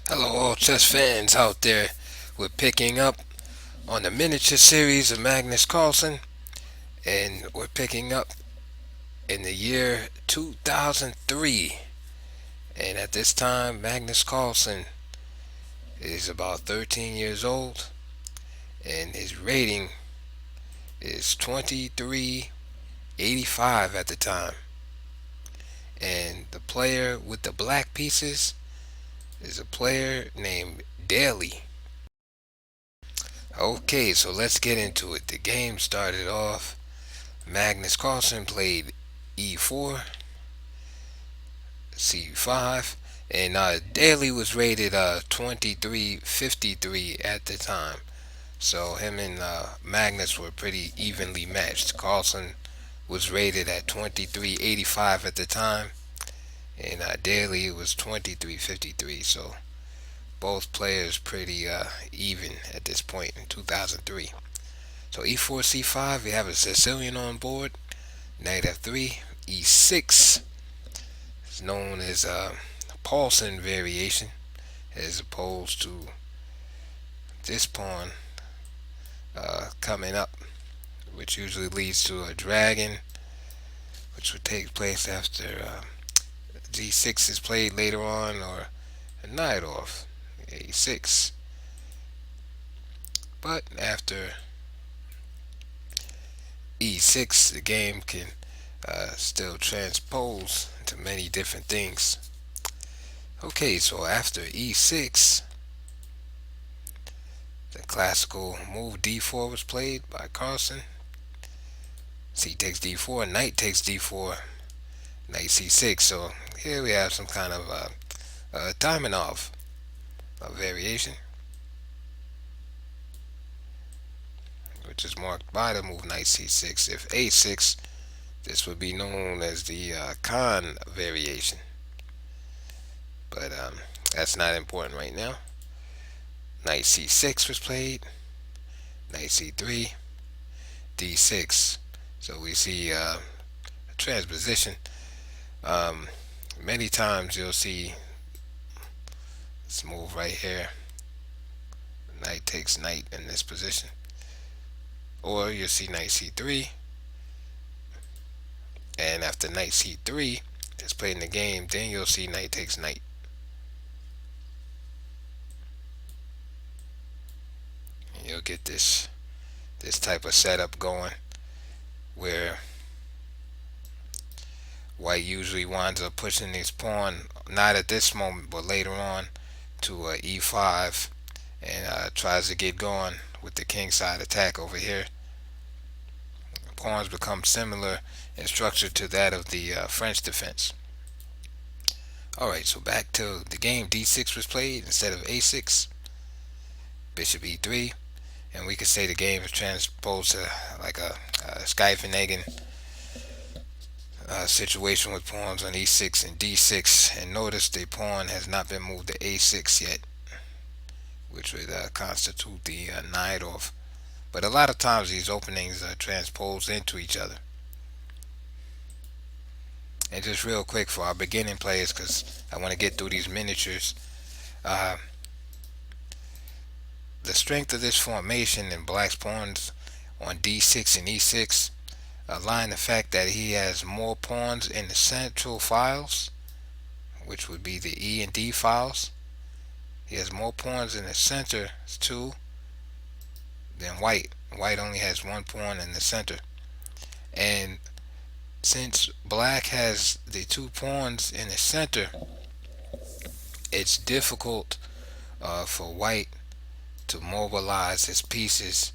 Hello, all chess fans out there. We're picking up on the miniature series of Magnus Carlsen, and we're picking up in the year 2003. And at this time, Magnus Carlsen is about 13 years old, and his rating is 2385 at the time. And the player with the black pieces is a player named Daly. Okay, so let's get into it. The game started off. Magnus Carlsen played e4, c5, and Daly was rated 2353 at the time. So him and Magnus were pretty evenly matched. Carlsen was rated at 2385 at the time, and Daly was 2353. So both players pretty even at this point in 2003. So e4, c5, we have a Sicilian on board. Knight f3, e6 is known as a Paulson variation, as opposed to this pawn coming up, which usually leads to a dragon, which would take place after g6 is played later on, or a knight off a6. But after e6, the game can still transpose to many different things. Okay, so after e6, the classical move d4 was played by Carlsen. C takes d4, knight takes d4, knight c6. So here we have some kind of Taimanov variation, which is marked by the move knight c6. If a6, this would be known as the Khan variation. But that's not important right now. Knight c6 was played, knight c3, d6. So we see a transposition. Many times you'll see this move right here. Knight takes knight in this position. Or you'll see knight c3. And after knight c3 is played in the game, then you'll see knight takes knight. And you'll get this type of setup going where white usually winds up pushing his pawn, not at this moment, but later on, to e5, and tries to get going with the kingside attack over here. Pawns become similar in structure to that of the French defense. Alright, so back to the game. d6 was played instead of a6. Bishop e3. And we could say the game is transposed to like a Skyfenegen situation with pawns on e6 and d6. And notice the pawn has not been moved to a6 yet, which would constitute the knight off. But a lot of times these openings are transposed into each other. And just real quick for our beginning players, because I want to get through these miniatures, the strength of this formation in black's pawns on d6 and e6 align the fact that he has more pawns in the central files, which would be the E and D files. He has more pawns in the center too than white. White only has one pawn in the center. And since black has the two pawns in the center, it's difficult for white to mobilize his pieces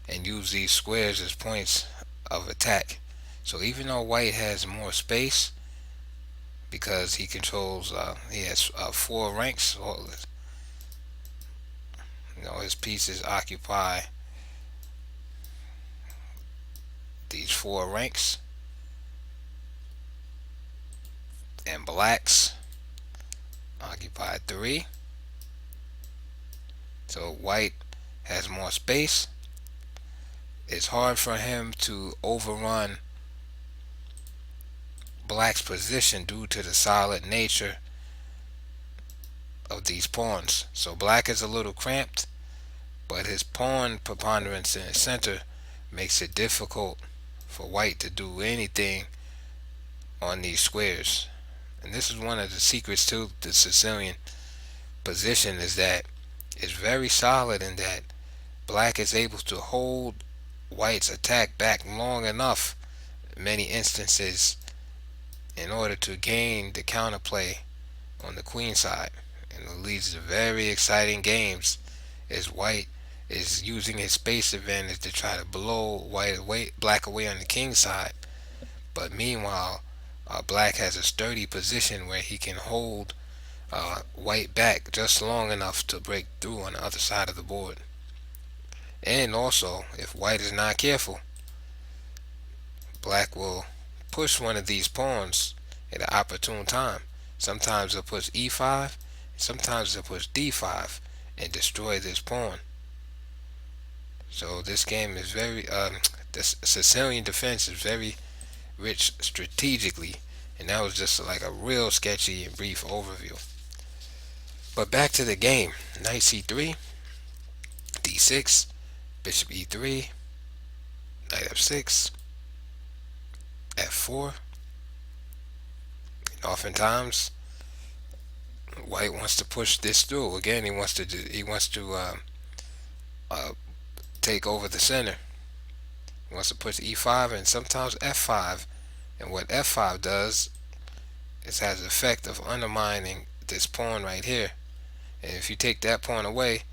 and use these squares as points of attack. So even though white has more space, because he controls, he has 4 ranks, his pieces occupy these 4 ranks, and blacks occupy 3. So white has more space. It's hard for him to overrun black's position due to the solid nature of these pawns. So black is a little cramped, but his pawn preponderance in the center makes it difficult for white to do anything on these squares. And this is one of the secrets to the Sicilian position, is that it's very solid in that black is able to hold white's attack back long enough in many instances in order to gain the counterplay on the queen side. And it leads to very exciting games as white is using his space advantage to try to blow black away on the king side. But meanwhile, black has a sturdy position where he can hold white back just long enough to break through on the other side of the board. And also, if white is not careful, black will push one of these pawns at an opportune time. Sometimes they'll push e5, sometimes they'll push d5 and destroy this pawn. So this game is very, the Sicilian defense is very rich strategically, and that was just like a real sketchy and brief overview. But back to the game. Knight c3, d6, bishop e3, knight f6, f4. And oftentimes, white wants to push this through. Again, he wants to take over the center. He wants to push e5 and sometimes f5. And what f5 does is has the effect of undermining this pawn right here. And if you take that pawn away,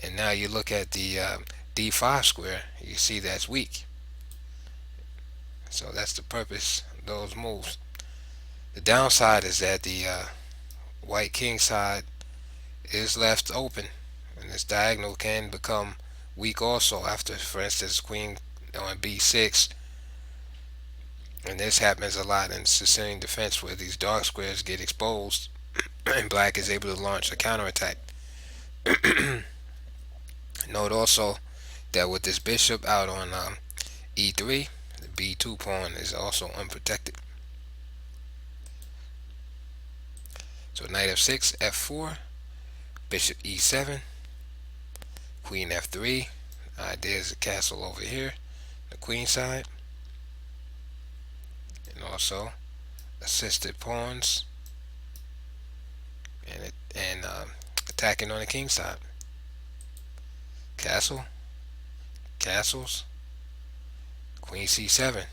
and now you look at the d5 square, you see that's weak. So that's the purpose of those moves. The downside is that the white king side is left open, and this diagonal can become weak also after, for instance, queen on b6. And this happens a lot in Sicilian defense, where these dark squares get exposed and black is able to launch a counterattack. Note also that with this bishop out on e3, the b2 pawn is also unprotected. So knight f6, f4, bishop e7, queen f3. There's a castle over here, the queen side, and also assisted pawns and attacking on the king side. Castle, castles, queen c7,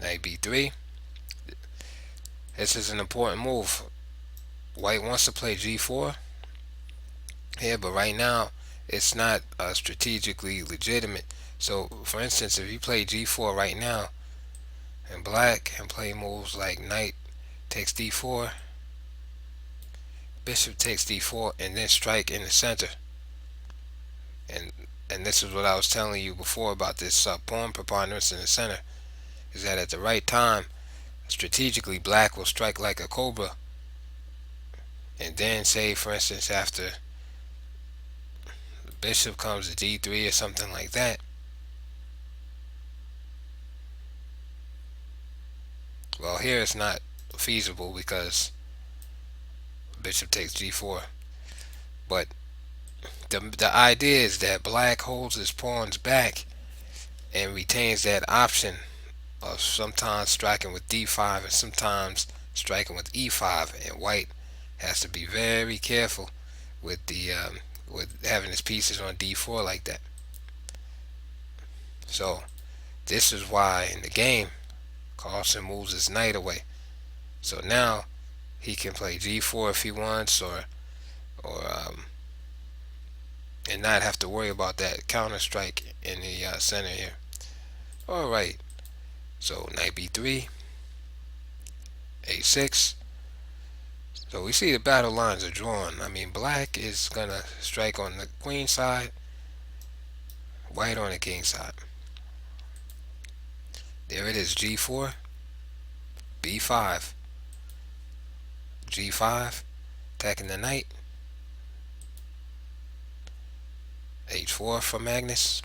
knight b3. This is an important move. White wants to play g4 here, but right now it's not strategically legitimate. So for instance, if you play g4 right now, and black can play moves like knight takes d4, bishop takes d4, and then strike in the center. And this is what I was telling you before about this pawn preponderance in the center, is that at the right time, strategically, black will strike like a cobra, and then say, for instance, after the bishop comes to d3 or something like that, well, here it's not feasible because bishop takes g4. But the idea is that black holds his pawns back and retains that option of sometimes striking with d5 and sometimes striking with e5, and white has to be very careful with the with having his pieces on d4 like that. So this is why in the game Carlsen moves his knight away. So now he can play g4 if he wants, or and not have to worry about that counter strike in the center here. Alright, so knight b3, a6. So we see the battle lines are drawn. I mean, black is gonna strike on the queen side, white on the king side. There it is, g4, b5, g5, attacking the knight, h4 for Magnus,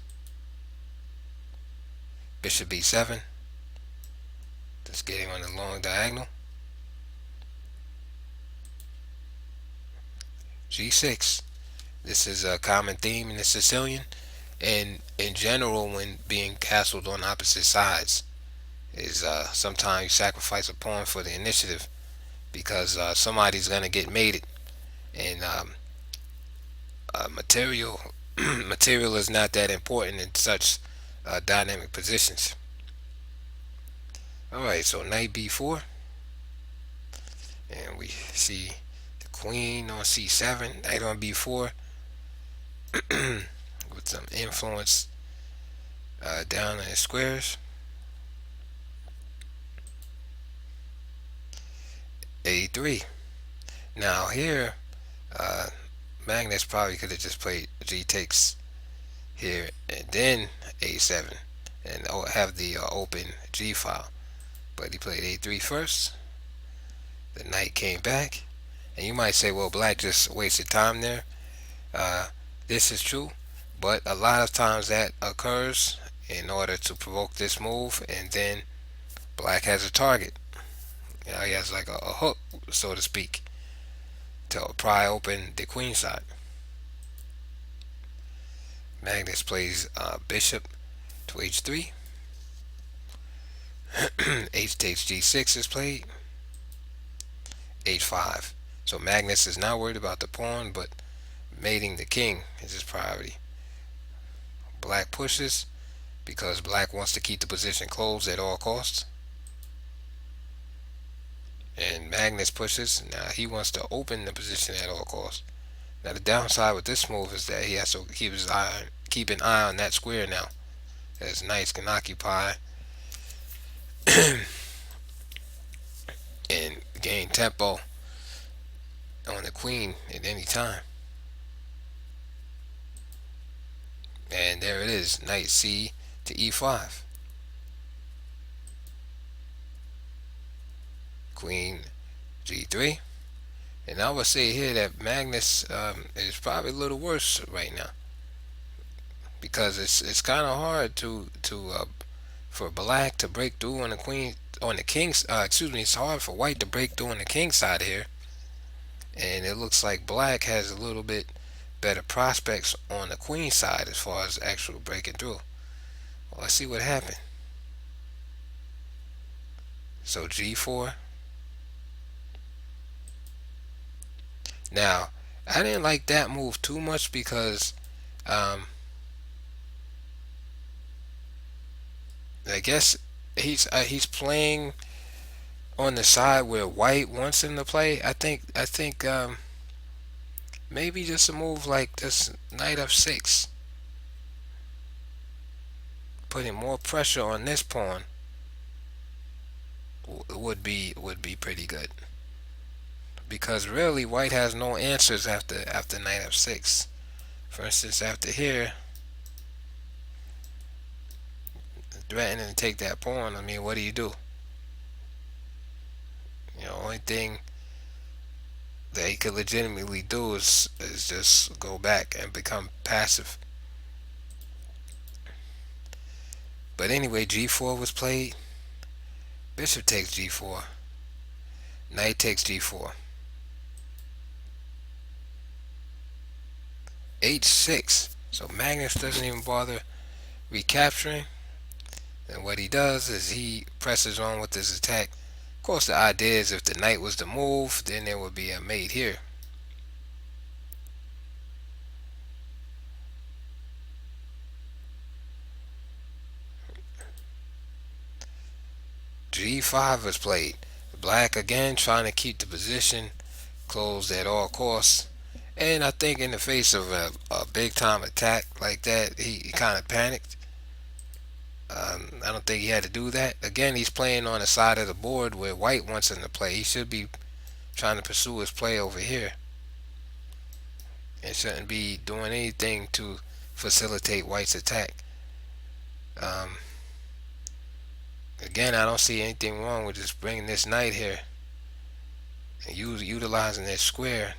bishop b7, just getting on the long diagonal, G6. This is a common theme in the Sicilian and in general when being castled on opposite sides. Is sometimes you sacrifice a pawn for the initiative because somebody's gonna get mated, and material material is not that important in such dynamic positions. All right, so knight b4, and we see the queen on c7, knight on b4, with some influence down in the squares. A3. Now here, uh, Magnus probably could have just played g takes here and then a7 and have the open g file, but he played a3 first. The knight came back, and you might say, well, black just wasted time there. Uh, this is true, but a lot of times that occurs in order to provoke this move, and then black has a target. He has like a hook, so to speak, to pry open the queen side. Magnus plays bishop to h3. H takes g6 is played. H5. So Magnus is not worried about the pawn, but mating the king is his priority. Black pushes because black wants to keep the position closed at all costs. And Magnus pushes. Now he wants to open the position at all costs. Now the downside with this move is that he has to keep an eye on that square now, as knights can occupy and gain tempo on the queen at any time. And there it is, knight c to e5. Queen g3. And I would say here that Magnus is probably a little worse right now, because it's kind of hard for black to break through on the queen on the king's. It's hard for white to break through on the king side here, and it looks like black has a little bit better prospects on the queen side as far as actual breaking through. Well, let's see what happened. So g4. Now, I didn't like that move too much because I guess he's playing on the side where white wants him to play. I think maybe just a move like this knight f6, putting more pressure on this pawn would be pretty good, because really white has no answers after knight f6. For instance, after here, threatening to take that pawn, I mean, what do? Only thing that he could legitimately do is just go back and become passive. But anyway, g4 was played. Bishop takes g4. Knight takes g4. h6. So Magnus doesn't even bother recapturing. And what he does is he presses on with his attack. Of course, the idea is if the knight was to move, then there would be a mate here. g5 is played. Black again trying to keep the position closed at all costs. And I think in the face of a big time attack like that, he kind of panicked. I don't think he had to do that. Again, he's playing on the side of the board where white wants him to play. He should be trying to pursue his play over here, and shouldn't be doing anything to facilitate white's attack. Again, I don't see anything wrong with just bringing this knight here and utilizing this square.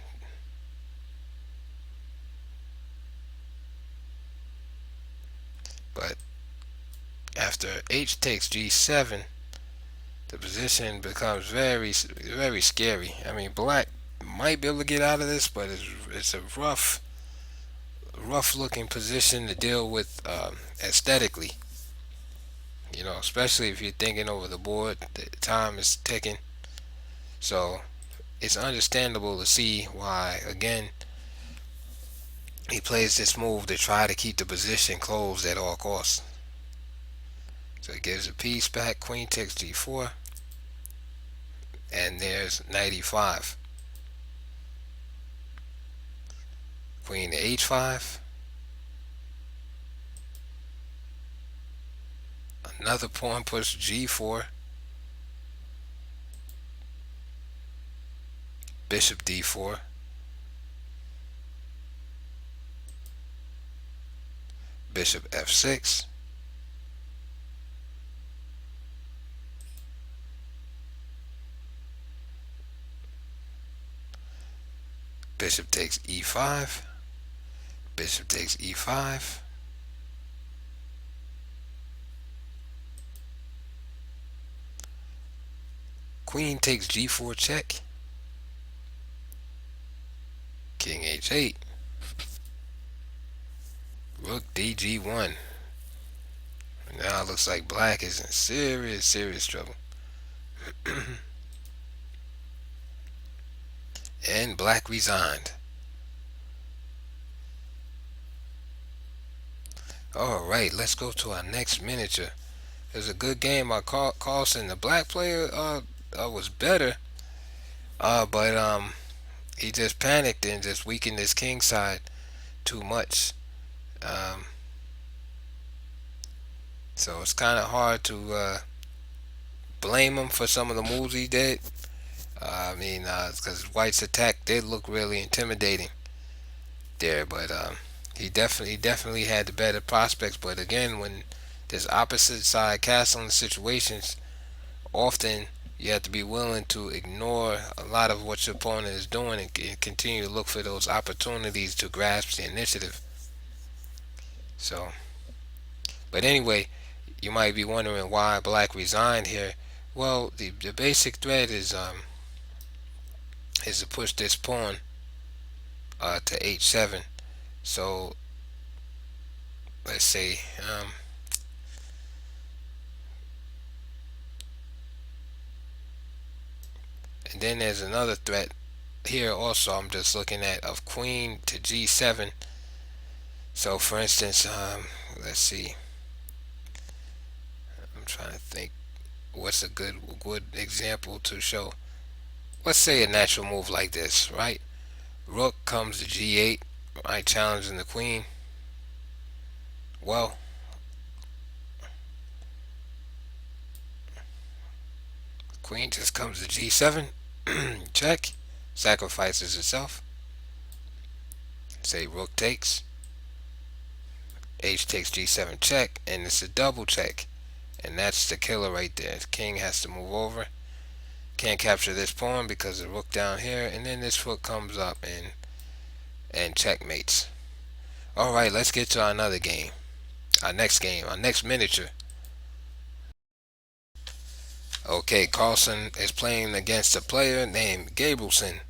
But after h takes g7, the position becomes very, very scary. I mean, black might be able to get out of this, but it's a rough looking position to deal with aesthetically. Especially if you're thinking over the board, the time is ticking. So it's understandable to see why, again, he plays this move to try to keep the position closed at all costs. So he gives a piece back, queen takes g4, and there's knight e5. Queen to h5. Another pawn push g4. Bishop d4. Bishop f6. Bishop takes e5. Bishop takes e5. Queen takes g4 check. King h8. Rook dg1. Now it looks like black is in serious trouble. And black resigned. Alright, let's go to our next miniature. It was a good game by Carlsen. The black player was better, but he just panicked and just weakened his king side too much. So it's kind of hard to blame him for some of the moves he did. Because White's attack did look really intimidating there, but he definitely had the better prospects. But again, when there's opposite side castling situations, often you have to be willing to ignore a lot of what your opponent is doing and continue to look for those opportunities to grasp the initiative. So, but anyway, you might be wondering why black resigned here. Well, the basic threat is to push this pawn to h7. So let's see. And then there's another threat here also I'm just looking at of queen to g7. So for instance, let's see. I'm trying to think what's a good example to show. Let's say a natural move like this, right? Rook comes to g8, right, challenging the queen. Well, queen just comes to g7, check, sacrifices itself. Say rook takes, h takes g7 check, and it's a double check. And that's the killer right there. The king has to move over. Can't capture this pawn because the rook down here, and then this rook comes up and checkmates. Alright, let's get to another game. Our next miniature. Okay, Carlsen is playing against a player named Gabrielson,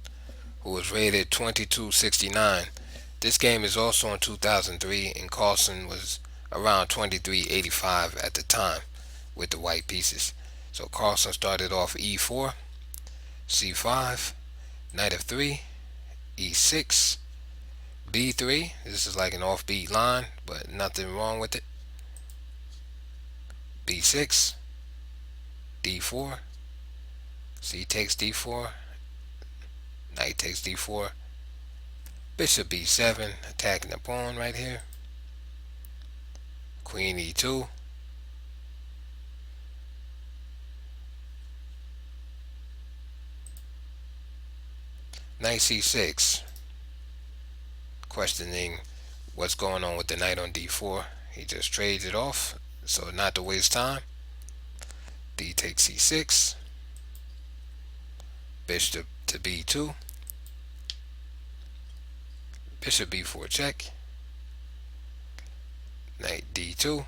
who was rated 2269. This game is also in 2003, and Carlsen was around 2385 at the time with the white pieces. So Carlsen started off e4, c5, knight f3, e6, b3. This is like an offbeat line, but nothing wrong with it. b6, d4, c takes d4, knight takes d4, bishop b7, attacking the pawn right here, queen e2, knight c6, questioning what's going on with the knight on d4. He just trades it off, so not to waste time. D takes c6, bishop to b2, bishop b4 check, knight d2.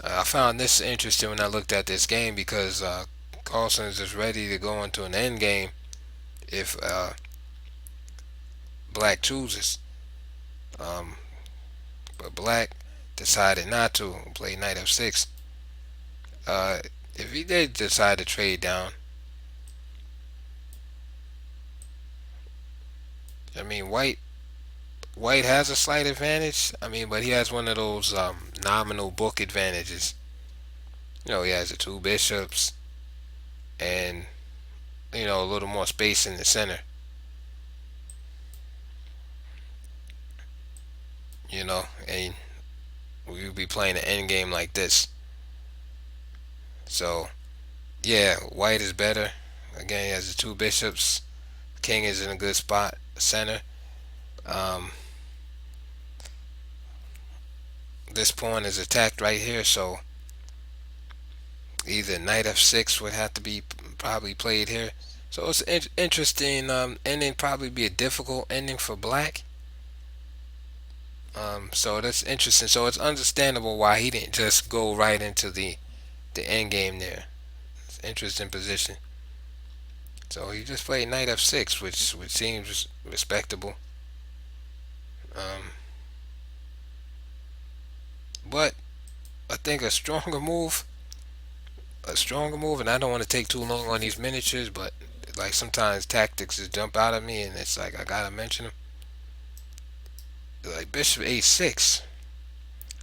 I found this interesting when I looked at this game because Carlsen is just ready to go into an end game if black chooses. Um, but black decided not to play knight f6. Uh, if he did decide to trade down, I mean, white has a slight advantage. I mean, but he has one of those nominal book advantages. He has the two bishops and a little more space in the center. And we'll be playing an end game like this. So yeah, white is better. Again, he has the two bishops. King is in a good spot, center. Um, this pawn is attacked right here, so either knight f6 would have to be probably played here. So it's interesting ending, probably be a difficult ending for black. So that's interesting. So it's understandable why he didn't just go right into the end game there. It's an interesting position. So he just played knight f6, which seems respectable. Um, but I think and I don't want to take too long on these miniatures, but like sometimes tactics just jump out at me, and it's like I gotta mention them. Like bishop a6.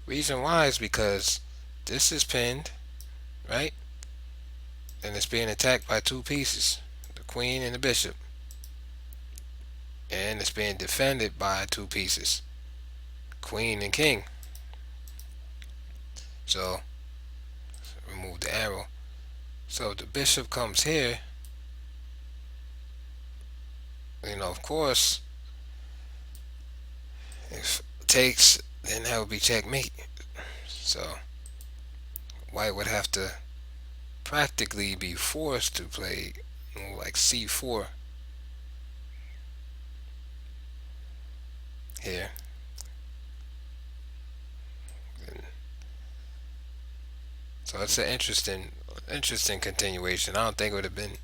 Reason why is because this is pinned, right? And it's being attacked by two pieces, the queen and the bishop. And it's being defended by two pieces, queen and king. So remove the arrow. So if the bishop comes here, of course, if it takes, then that would be checkmate. So white would have to practically be forced to play like c4 here. And so it's an interesting continuation. I don't think it would have been,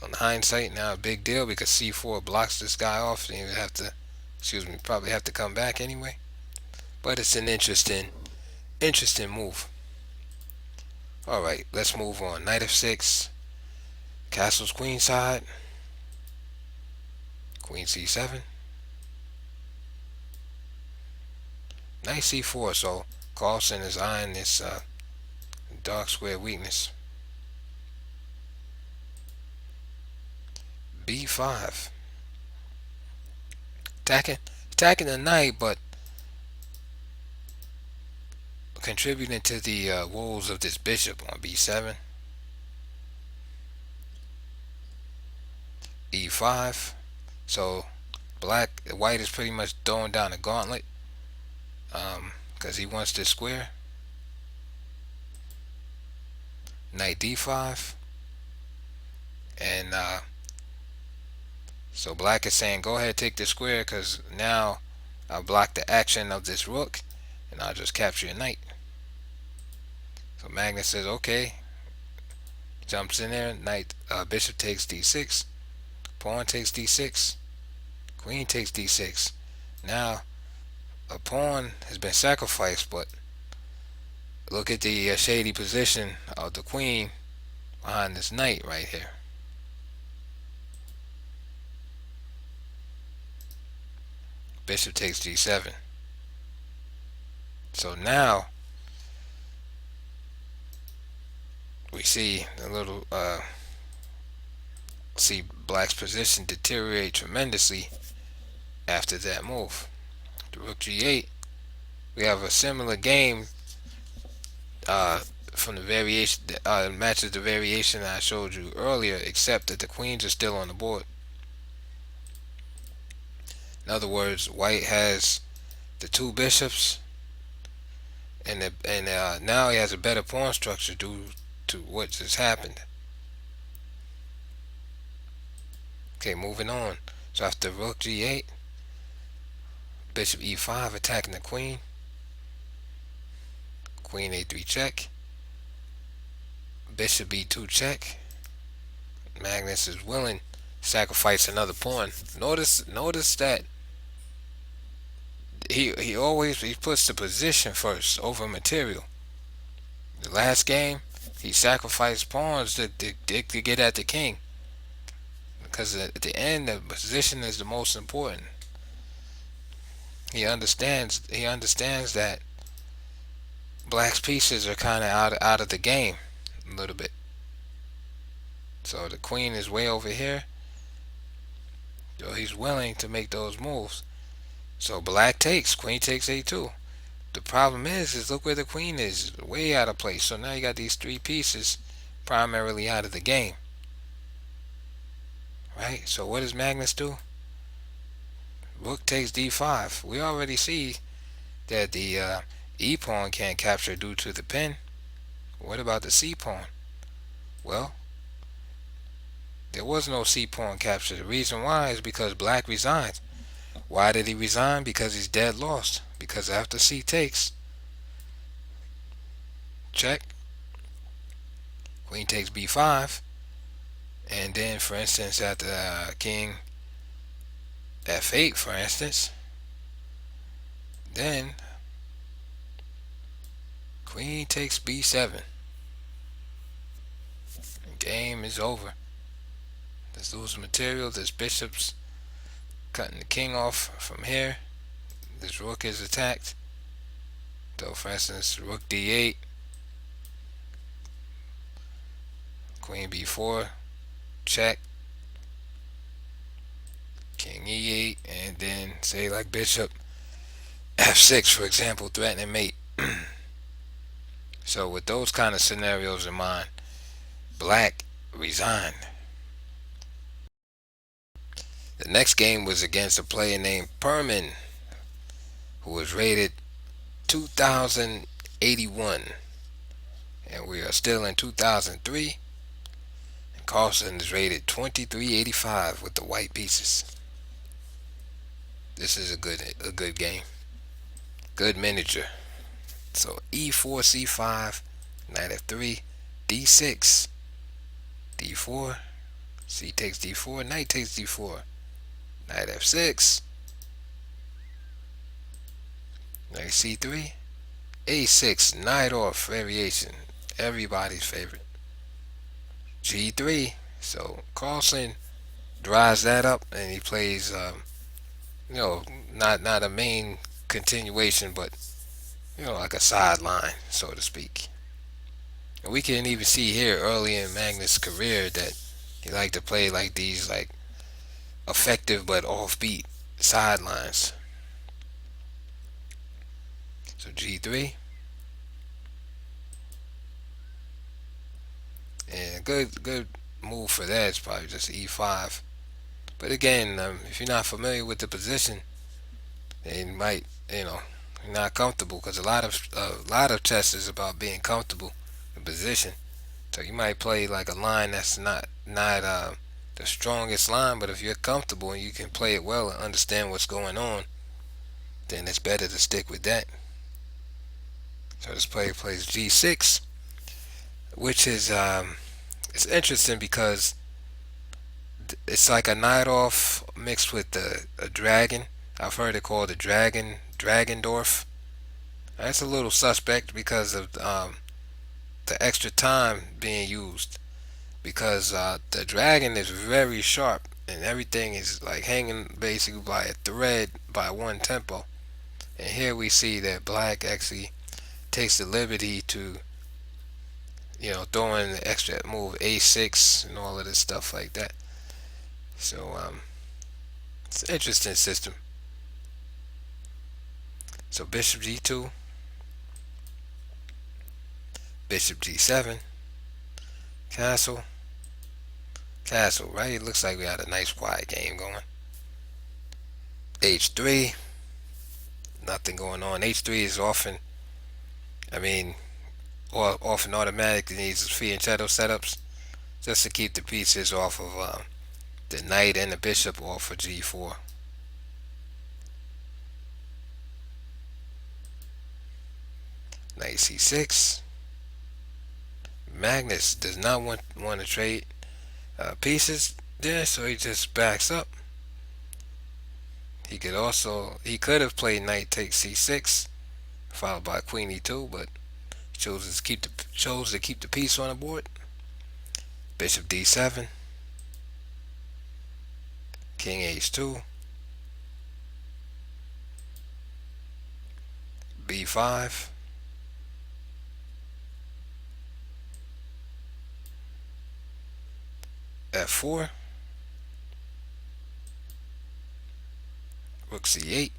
on hindsight now, a big deal because c4 blocks this guy off, and he would have to, probably have to come back anyway. But it's an interesting move. All right, let's move on. Knight f6, castle's queen side, queen c7, knight c4. So Carlsen is eyeing this dark square weakness. b5, attacking the knight, but contributing to the woes of this bishop on b7. e5. So white is pretty much throwing down the gauntlet because he wants this square. Knight d5, and so black is saying go ahead, take this square, because now I'll block the action of this rook and I'll just capture your knight. So Magnus says okay, jumps in there. Knight bishop takes d6, pawn takes d6, queen takes d6. Now a pawn has been sacrificed, but look at the shady position of the queen behind this knight right here. Bishop takes g7. So now we see a little see black's position deteriorate tremendously after that move. The rook g8. We have a similar game from the variation matches the variation I showed you earlier, except that the queens are still on the board. In other words, white has the two bishops, and now he has a better pawn structure due to what just happened. Okay, moving on. So after rook g8, bishop e5 attacking the queen, queen a3 check, bishop b2 check. Magnus is willing to sacrifice another pawn. Notice that he puts the position first over material. The last game, he sacrificed pawns to get at the king, because at the end, the position is the most important. He understands that black's pieces are kind of out of the game a little bit. So the queen is way over here. So he's willing to make those moves. So black takes, queen takes a2. The problem is look where the queen is, way out of place. So now you got these three pieces primarily out of the game. Right? So what does Magnus do? Rook takes d5. We already see that the e pawn can't capture due to the pin. What about the c pawn? Well, there was no c pawn capture. The reason why is because black resigned. Why did he resign? Because he's dead lost. Because after c takes, check, queen takes b5, and then, for instance, at the king f8, for instance, then queen takes b7. Game is over. There's losing material. There's bishops cutting the king off from here. This rook is attacked. So, for instance, rook d8, queen b4, check, king e8, and then say like bishop f6, for example, threatening mate. So with those kind of scenarios in mind, black resigned. The next game was against a player named Perman, who was rated 2081, and we are still in 2003. And Carlsen is rated 2385 with the white pieces. This is a good game, good miniature. So e4, c5, knight f3, d6, d4, c takes d4, knight takes d4, knight f6, knight c3, a6, knight off variation, everybody's favorite, g3. So Carlsen dries that up, and he plays, not a main continuation, but like a sideline, so to speak. And we can even see here early in Magnus' career that he liked to play like these, like effective but offbeat sidelines. So g3, and a good move for that is probably just e5. But again, if you're not familiar with the position, then you might, you're not comfortable, because a lot of chess is about being comfortable in position. So you might play like a line that's not the strongest line, but if you're comfortable and you can play it well and understand what's going on, then it's better to stick with that. So this player plays g6, which is it's interesting because it's like a knight off mixed with a dragon. I've heard it called a Dragendorf. That's a little suspect because of the extra time being used, because the dragon is very sharp and everything is like hanging basically by a thread by one tempo. And here we see that black actually takes the liberty to throw in the extra move a6 and all of this stuff like that. So it's an interesting system. So bishop g2, bishop g7, castle, right? It looks like we had a nice quiet game going. h3, nothing going on. h3 is often automatically needs fianchetto setups just to keep the pieces off of the knight and the bishop off of g4. Knight c6. Magnus does not want to trade pieces there, so he just backs up. He could have played knight takes c6, followed by queen e2, but chose to keep the piece on the board. Bishop d7, king h2, b5, f4, rook c8,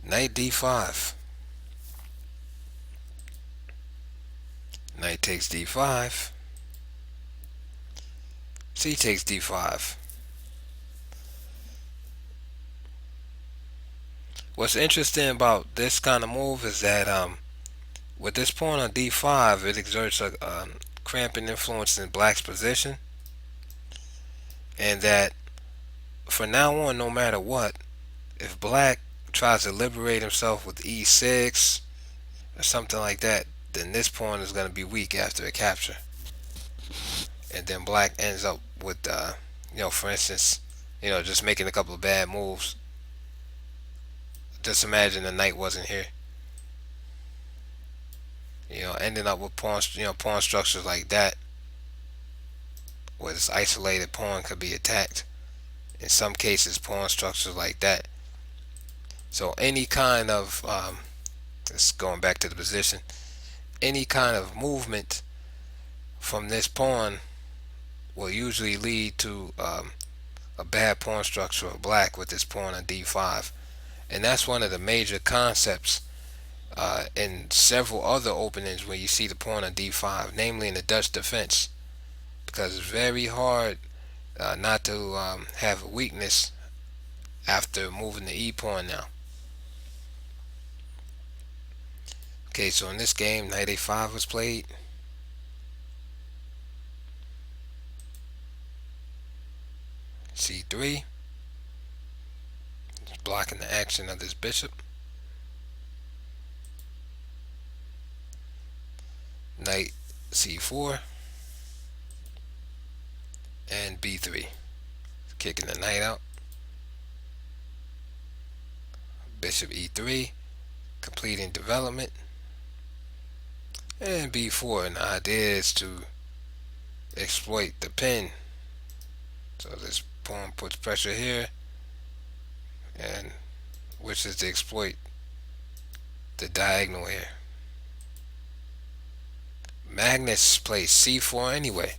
knight d5, knight takes d5, c takes d5. What's interesting about this kind of move is that with this pawn on d5, it exerts a cramping influence in black's position, and that for now on, no matter what, if black tries to liberate himself with e6 or something like that, then this pawn is going to be weak after a capture. And then black ends up with, for instance, just making a couple of bad moves. Just imagine the knight wasn't here. Ending up with pawn structures like that, where this isolated pawn could be attacked. In some cases, pawn structures like that. So any kind of, this going back to the position, any kind of movement from this pawn will usually lead to a bad pawn structure of black with this pawn on d5. And that's one of the major concepts in several other openings where you see the pawn on d5, namely in the Dutch defense, because it's very hard not to have a weakness after moving the e pawn now. Okay, so in this game, knight a5 was played. c3, just blocking the action of this bishop. Knight c4 and b3, kicking the knight out. Bishop e3, completing development. And b4, and the idea is to exploit the pin. So this pawn puts pressure here, and which is to exploit the diagonal here. Magnus plays c4 anyway,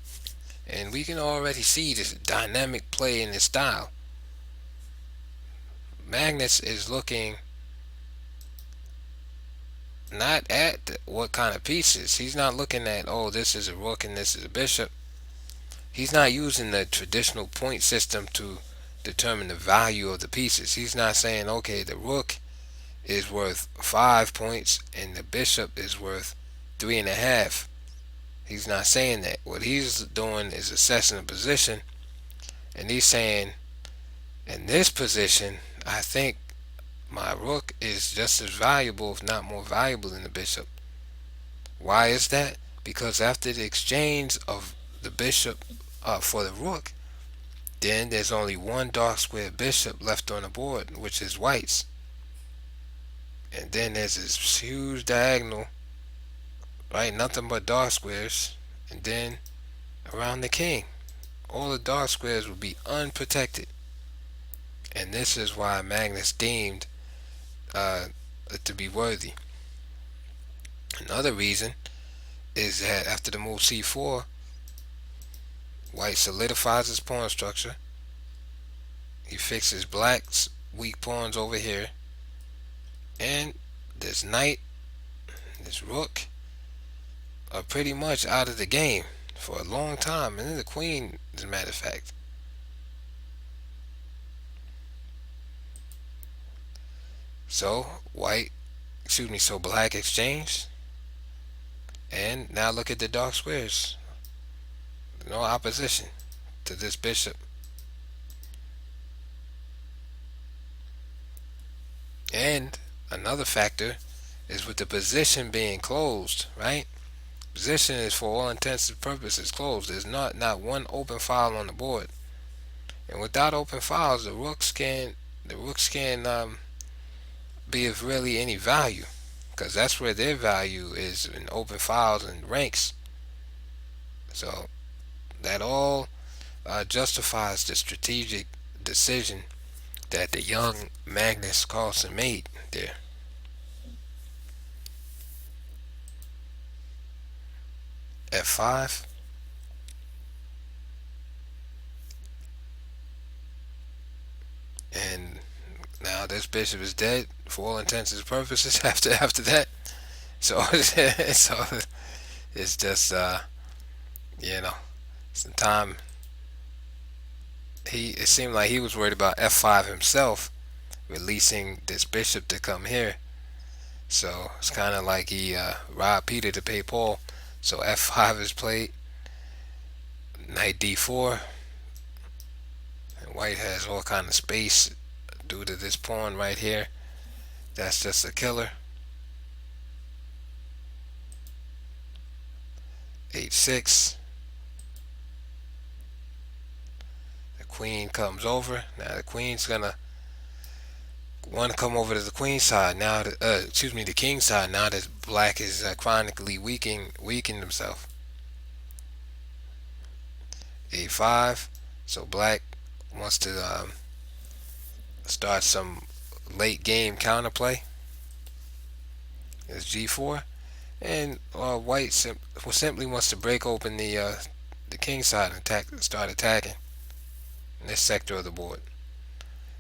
and we can already see this dynamic play in his style. Magnus is looking not at what kind of pieces. He's not looking at, oh, this is a rook and this is a bishop. He's not using the traditional point system to determine the value of the pieces. He's not saying, okay, the rook is worth 5 points and the bishop is worth 3.5. He's not saying that. What he's doing is assessing the position, and he's saying, in this position, I think my rook is just as valuable, if not more valuable, than the bishop. Why is that? Because after the exchange of the bishop for the rook, then there's only one dark square bishop left on the board, which is white's. And then there's this huge diagonal, right? Nothing but dark squares. And then around the king, all the dark squares will be unprotected. And this is why Magnus deemed to be worthy. Another reason is that after the move c4, white solidifies his pawn structure. He fixes black's weak pawns over here, and this knight, this rook, are pretty much out of the game for a long time, and then the queen, as a matter of fact. So so black exchanged, and now look at the dark squares. No opposition to this bishop. And another factor is with the position being closed, right? Position is for all intents and purposes closed. There's not one open file on the board. And without open files, the rooks can be of really any value, because that's where their value is, in open files and ranks. So that all justifies the strategic decision that the young Magnus Carlsen made there. F5, and now this bishop is dead for all intents and purposes after that. So so it's just you know time he it seemed like he was worried about f5 himself, releasing this bishop to come here. So it's kind of like he robbed Peter to pay Paul. So f5 is played, knight d4, and white has all kind of space due to this pawn right here. That's just a killer. h6, the queen comes over. Now the queen's gonna want to come over to the queen side now. The king side now that black is chronically weakening himself. a5, so black wants to start some late game counterplay. Is g4, and white simply wants to break open the king side and start attacking this sector of the board.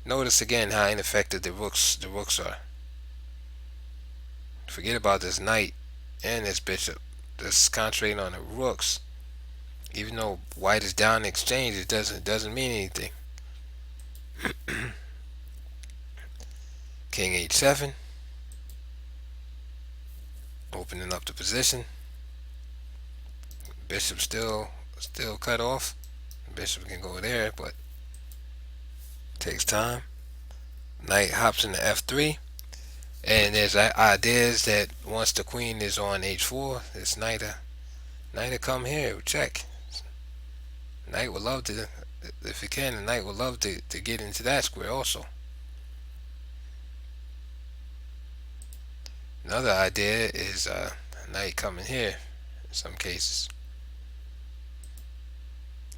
Notice again how ineffective the rooks are. Forget about this knight and this bishop. Just concentrating on the rooks. Even though white is down in exchange, it doesn't mean anything. King h7, opening up the position. Bishop still cut off. Bishop can go there, but it takes time. Knight hops into f3, and there's ideas that once the queen is on h4, this knight to come here, check. Knight would love to, if it can, the knight would love to get into that square also. Another idea is knight coming here in some cases.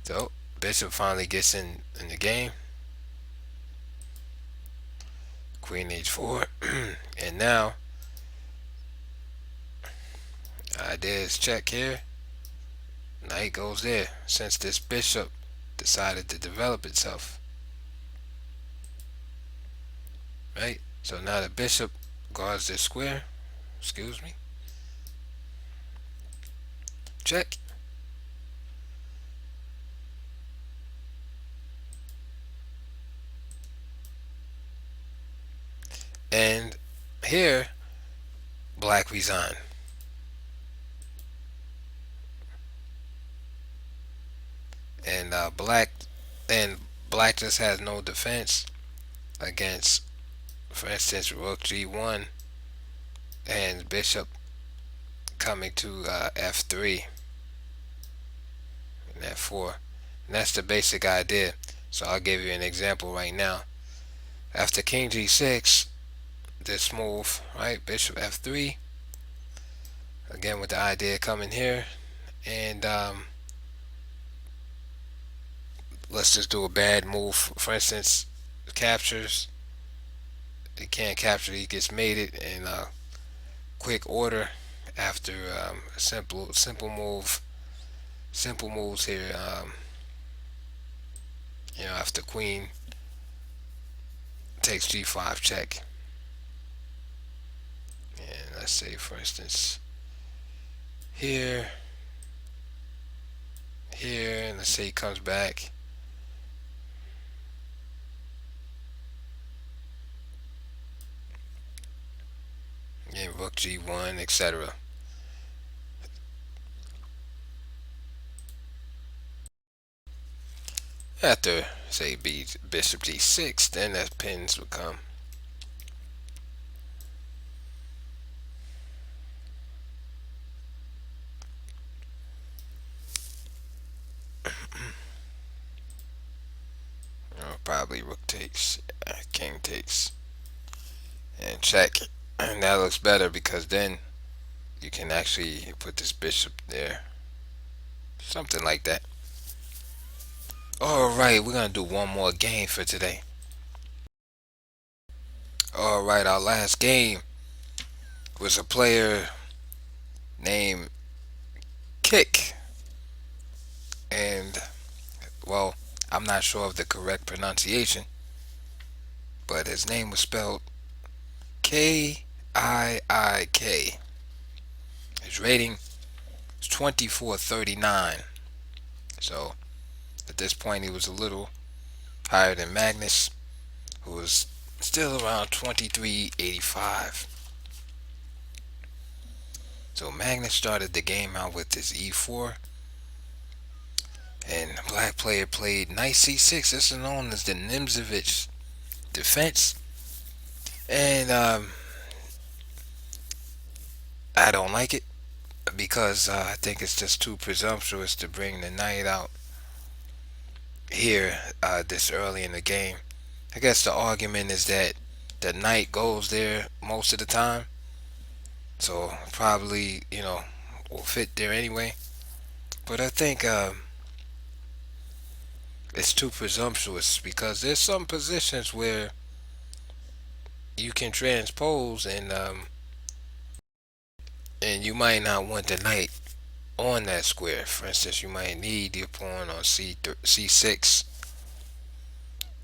So bishop finally gets in the game. Queen h4, and now idea is check here. Knight goes there since this bishop decided to develop itself. Right? So now the bishop guards this square. Excuse me. Check. And here, black resigned. And black just has no defense against, for instance, rook g1 and bishop coming to f3 and f4. And that's the basic idea. So I'll give you an example right now. After king g6, this move, right, bishop f3, again with the idea coming here, and let's just do a bad move. For instance, captures. He can't capture. He gets mated in quick order after a simple move. Simple moves here. After queen takes g5 check, and let's say, for instance, here, and let's say he comes back. And rook g1, etc. After, say, bishop g6, then that pins would come. probably rook takes, king takes, and check. And that looks better because then you can actually put this bishop there. Something like that. Alright, we're gonna do one more game for today. Alright, our last game was a player named Kick. And, well, I'm not sure of the correct pronunciation, but his name was spelled Kiik. His rating is 2439. So, at this point, he was a little higher than Magnus, who was still around 2385. So Magnus started the game out with his e4, and the black player played knight c6. This is known as the Nimzovich defense, and I don't like it because I think it's just too presumptuous to bring the knight out here this early in the game. I guess the argument is that the knight goes there most of the time, so probably will fit there anyway. But I think it's too presumptuous because there's some positions where you can transpose and you might not want the knight on that square. For instance, you might need the pawn on c6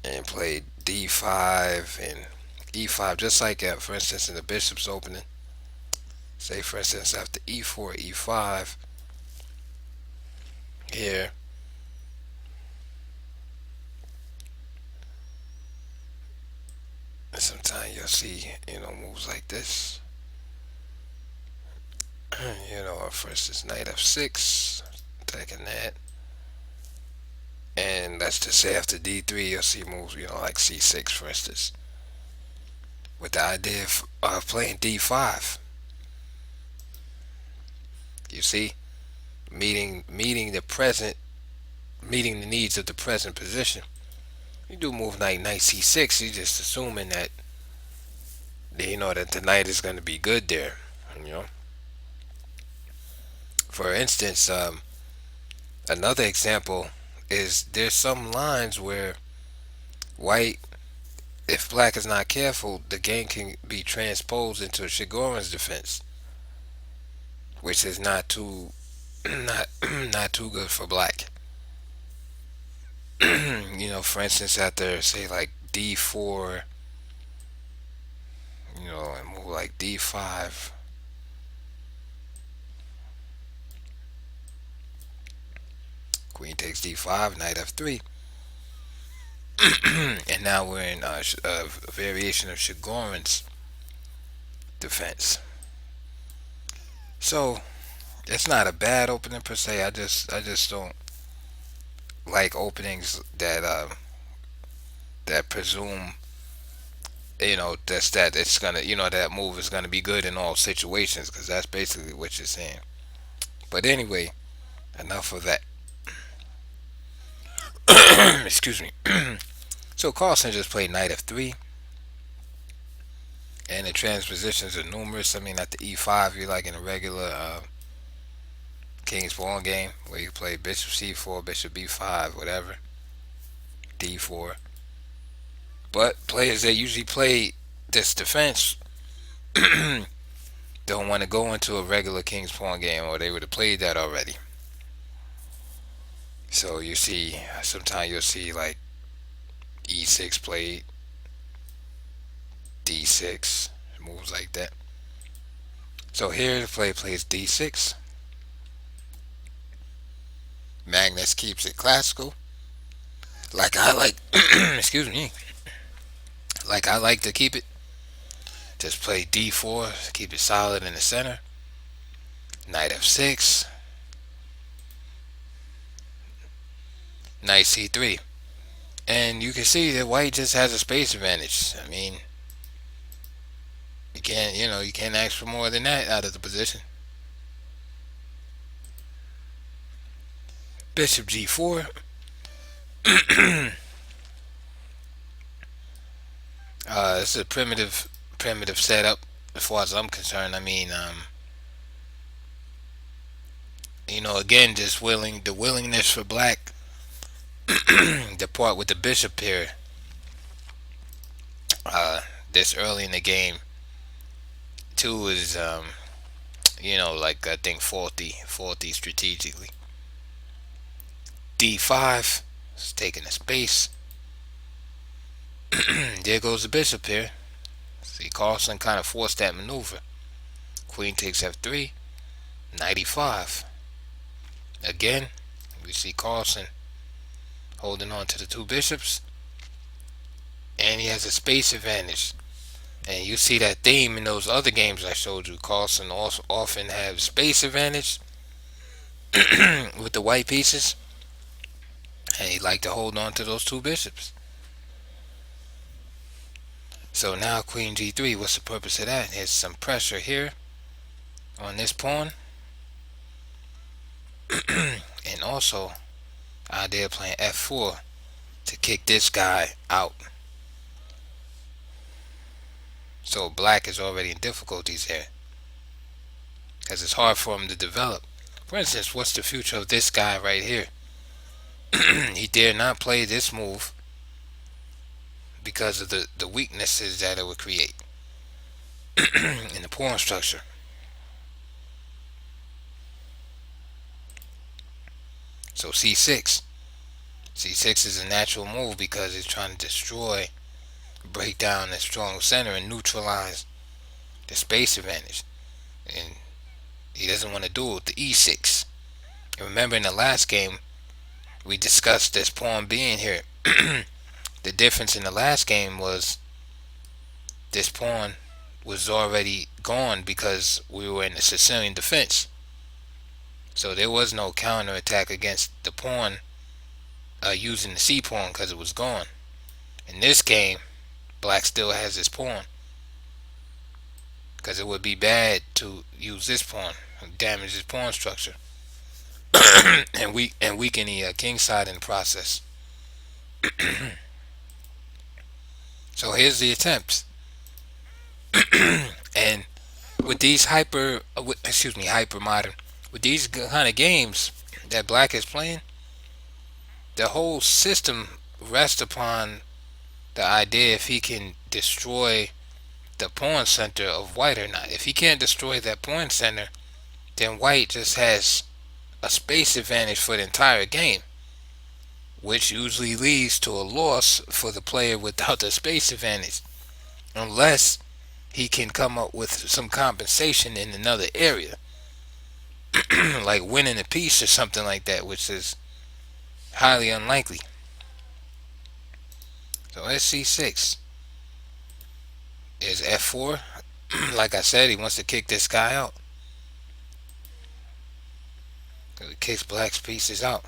and play d5 and e5, just like for instance in the bishop's opening. Say for instance after e4 e5 here, sometimes you'll see moves like this. For instance knight f6, taking that, and let's just say after d3 you'll see moves like c6 for instance, with the idea of playing d5. You see, meeting the needs of the present position. You do move knight c6, you're just assuming that that the knight is going to be good there. For instance, another example is there's some lines where white, if black is not careful, the game can be transposed into Chigorin's defense, which is not too not too good for black. For instance, after say like d4, and move like d5. Queen takes d5, knight f3. And now we're in a variation of Chigorin's defense. So it's not a bad opening per se. I just don't like openings that presume that it's gonna that move is gonna be good in all situations, because that's basically what you're saying. But anyway, enough of that. Excuse me. So Carlsen just played knight f3, and the transpositions are numerous. I mean, at the e5, you're like in a regular king's pawn game where you play bishop c4, bishop b5, whatever, d4. But players that usually play this defense don't want to go into a regular king's pawn game, or they would have played that already. So you see, sometimes you'll see like e6 played, d6, moves like that. So here the player plays d6. Magnus keeps it classical, like I like. Excuse me. Like I like to keep it. Just play d4, keep it solid in the center. Knight f6, knight c3, and you can see that white just has a space advantage. I mean, you can't ask for more than that out of the position. Bishop g4. It's a primitive setup as far as I'm concerned. I mean, again, just the willingness for black to part with the bishop here, uh, this early in the game. Two is, like I think faulty strategically. D5 is taking a space. There goes the bishop here. See, Carlsen kind of forced that maneuver. Queen takes f3, knight e5. Again, we see Carlsen holding on to the two bishops, and he has a space advantage. And you see that theme in those other games I showed you. Carlsen also often have space advantage with the white pieces, and he like to hold on to those two bishops. So now Queen G3, what's the purpose of that? There's some pressure here on this pawn. And also, idea playing F4 to kick this guy out. So black is already in difficulties here, because it's hard for him to develop. For instance, what's the future of this guy right here? He dare not play this move because of the weaknesses that it would create in the pawn structure. So c6. c6 is a natural move because it's trying to break down the strong center and neutralize the space advantage. And he doesn't want to do it with the e6. And remember in the last game, we discussed this pawn being here. The difference in the last game was this pawn was already gone because we were in the Sicilian defense. So there was no counter attack against the pawn using the c pawn because it was gone. In this game, black still has his pawn, because it would be bad to use this pawn and damage his pawn structure and weaken the king side in the process. So here's the attempts. And with these hyper modern, with these kind of games that black is playing, the whole system rests upon the idea if he can destroy the pawn center of white or not. If he can't destroy that pawn center, then white just has a space advantage for the entire game, which usually leads to a loss for the player without the space advantage, unless he can come up with some compensation in another area, like winning a piece or something like that, which is highly unlikely. So c6 is f4. Like I said, he wants to kick this guy out. So he kicks black's pieces out.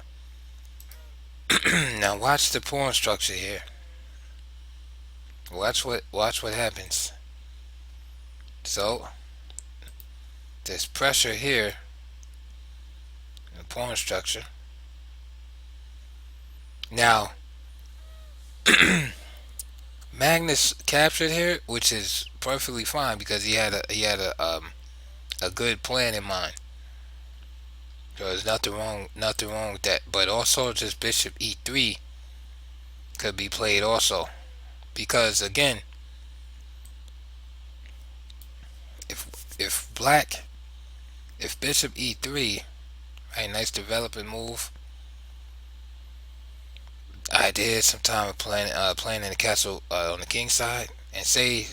Now watch the pawn structure here. Watch what happens. So there's pressure here in the pawn structure. Now Magnus captured here, which is perfectly fine because he had a good plan in mind. So there's nothing wrong with that. But also just bishop e3 could be played also, because again, if bishop e3, right, nice developing move. I did some time playing in the castle on the king side, and say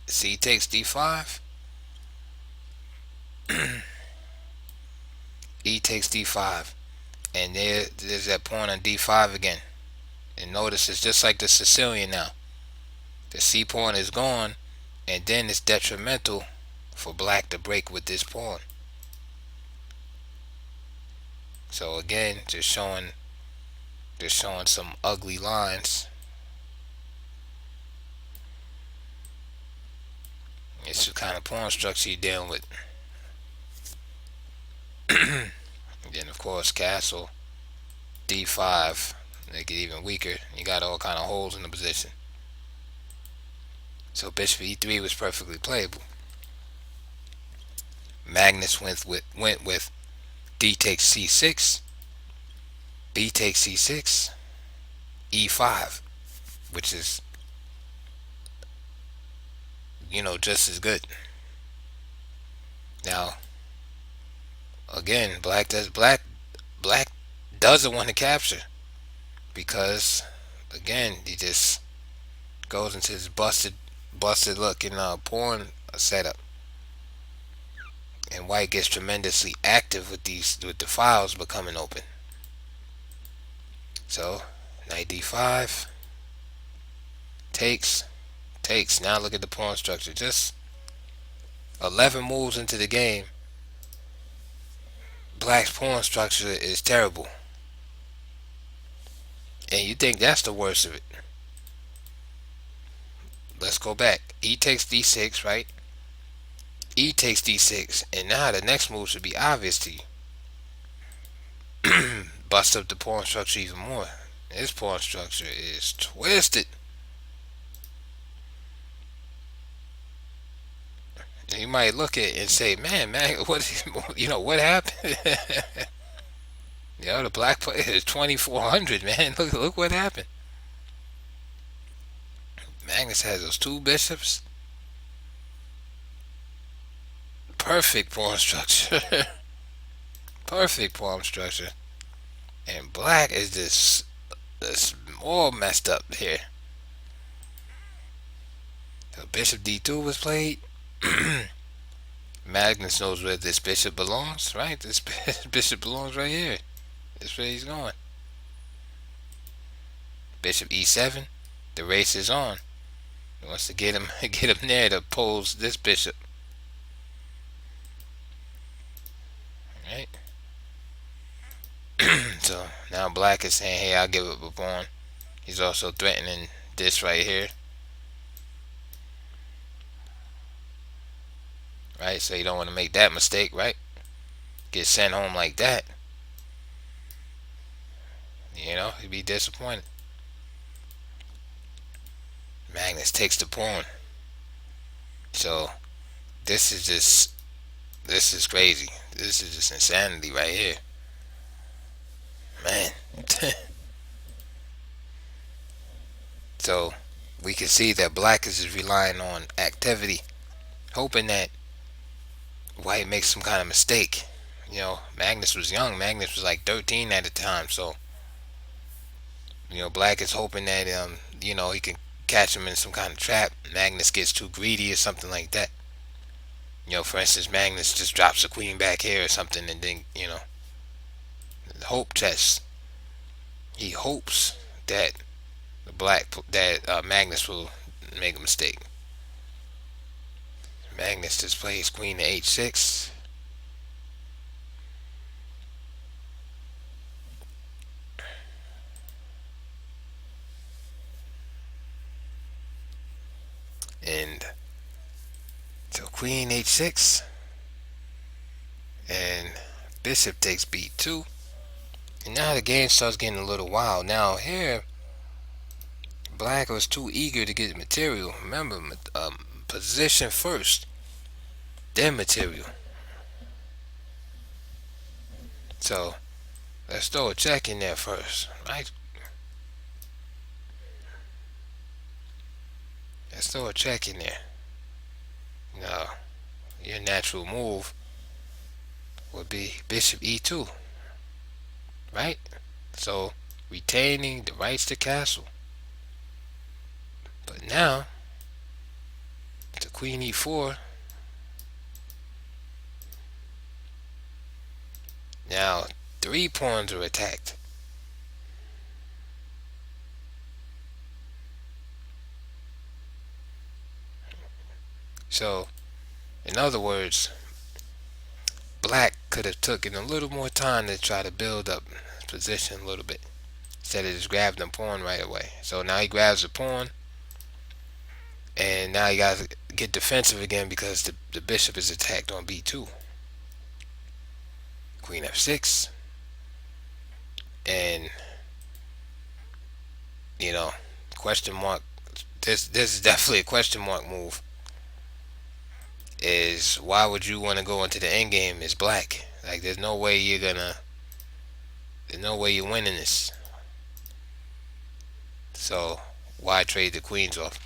c takes d5, e takes d5, and there's that pawn on d5 again. And notice it's just like the Sicilian now. The c pawn is gone, and then it's detrimental for black to break with this pawn. So again, just showing some ugly lines. It's the kind of pawn structure you're dealing with. And then of course castle d5, make it even weaker. You got all kind of holes in the position. So bishop e3 was perfectly playable. Magnus went with d takes c6, b takes c6, e5, which is, just as good. Now, again, black doesn't want to capture because, again, he just goes into this busted looking pawn setup, and white gets tremendously active with the files becoming open. So knight d5 takes. Now look at the pawn structure. Just 11 moves into the game, black's pawn structure is terrible. And you think that's the worst of it. Let's go back. E takes d6, right? E takes d6. And now the next move should be obvious to you. Bust up the pawn structure even more. This pawn structure is twisted. And you might look at it and say, man, what what happened? The black player is 2400, man. Look what happened. Magnus has those two bishops. Perfect pawn structure. Perfect pawn structure. And black is this all messed up here. So bishop d2 was played. Magnus knows where this bishop belongs, right? This bishop belongs right here. That's where he's going. Bishop e7. The race is on. He wants to get him there to oppose this bishop. Right? So now black is saying, hey, I'll give up a pawn. He's also threatening this right here. Right? So you don't want to make that mistake, right? Get sent home like that. He'd be disappointed. Magnus takes the pawn. So this is crazy. This is just insanity right here. Man. So we can see that black is just relying on activity, hoping that white makes some kind of mistake. Magnus was young. Magnus was like 13 at the time. So, black is hoping that he can catch him in some kind of trap. Magnus gets too greedy or something like that. For instance, Magnus just drops a queen back here or something, and then hope test. He hopes that Magnus will make a mistake. Magnus just plays queen to h6. And so queen h6. And bishop takes b2. And now the game starts getting a little wild. Now here, black was too eager to get material. Remember, position first, then material. So let's throw a check in there first, right? Let's throw a check in there. Now, your natural move would be bishop e2, right? So retaining the rights to castle. But now, to queen e4. Now 3 pawns are attacked. So, in other words, black could have taken a little more time to try to build up his position a little bit, instead of just grabbing the pawn right away. So now he grabs the pawn, and now he got to get defensive again because the bishop is attacked on b2. Queen f6. And, question mark, this is definitely a question mark move. Is why would you want to go into the end game as black? Like there's no way you're gonna. There's no way you're winning this. So why trade the queens off?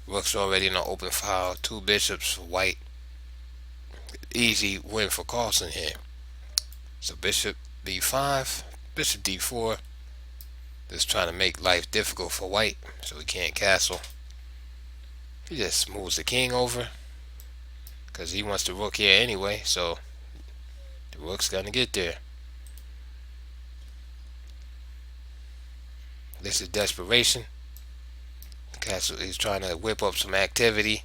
Rook's already in an open file. Two bishops for white. Easy win for Carlsen here. So bishop b5, bishop d4. Just trying to make life difficult for white, so he can't castle. He just moves the king over, because he wants the rook here anyway, so the rook's gonna get there. This is desperation. Castle, he's trying to whip up some activity.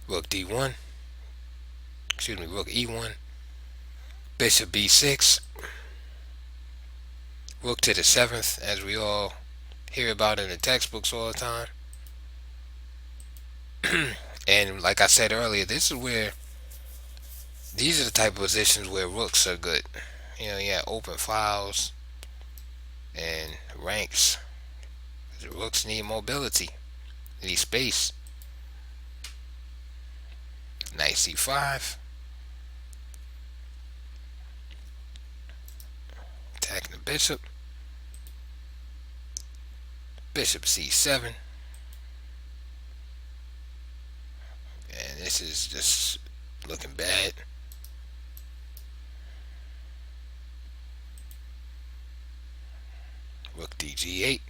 Rook d1. Excuse me, rook e1. Bishop b6. Rook to the 7th, as we all hear about in the textbooks all the time. And like I said earlier, this is where these are the type of positions where rooks are good. You know, yeah, open files and ranks. The rooks need mobility, they need space. Knight c5. Attacking the bishop. Bishop c7. And this is just looking bad. Rook dg8.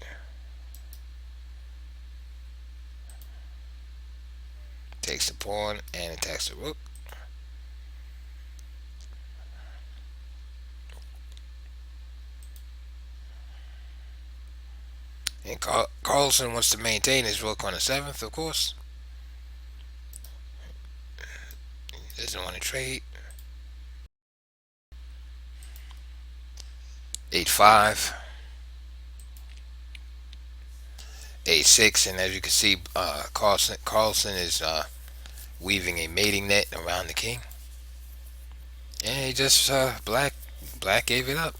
Takes the pawn and attacks the rook. And Carlsen wants to maintain his rook on the 7th, of course. He doesn't want to trade. 8-5. A6, and as you can see, Carlsen is weaving a mating net around the king, and he just black gave it up.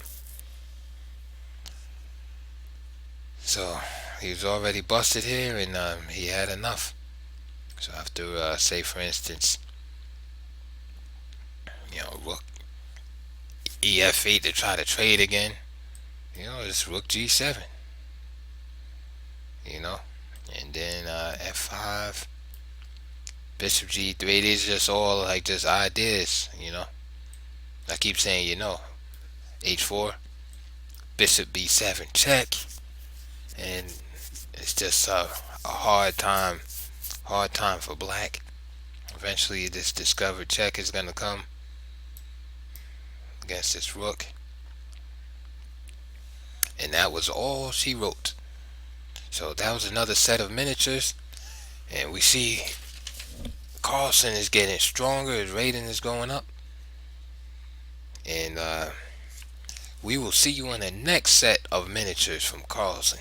So he was already busted here, and he had enough. So after say for instance, you know, rook ef8 to try to trade again, you know, it's rook g7. You know, and then f5, bishop g3. These are just all like just ideas, you know. I keep saying, you know, h4, bishop b7 check, and it's just a hard time for black. Eventually this discovered check is gonna come against this rook, and that was all she wrote. So that was another set of miniatures, and we see Carlsen is getting stronger, his rating is going up, and we will see you on the next set of miniatures from Carlsen.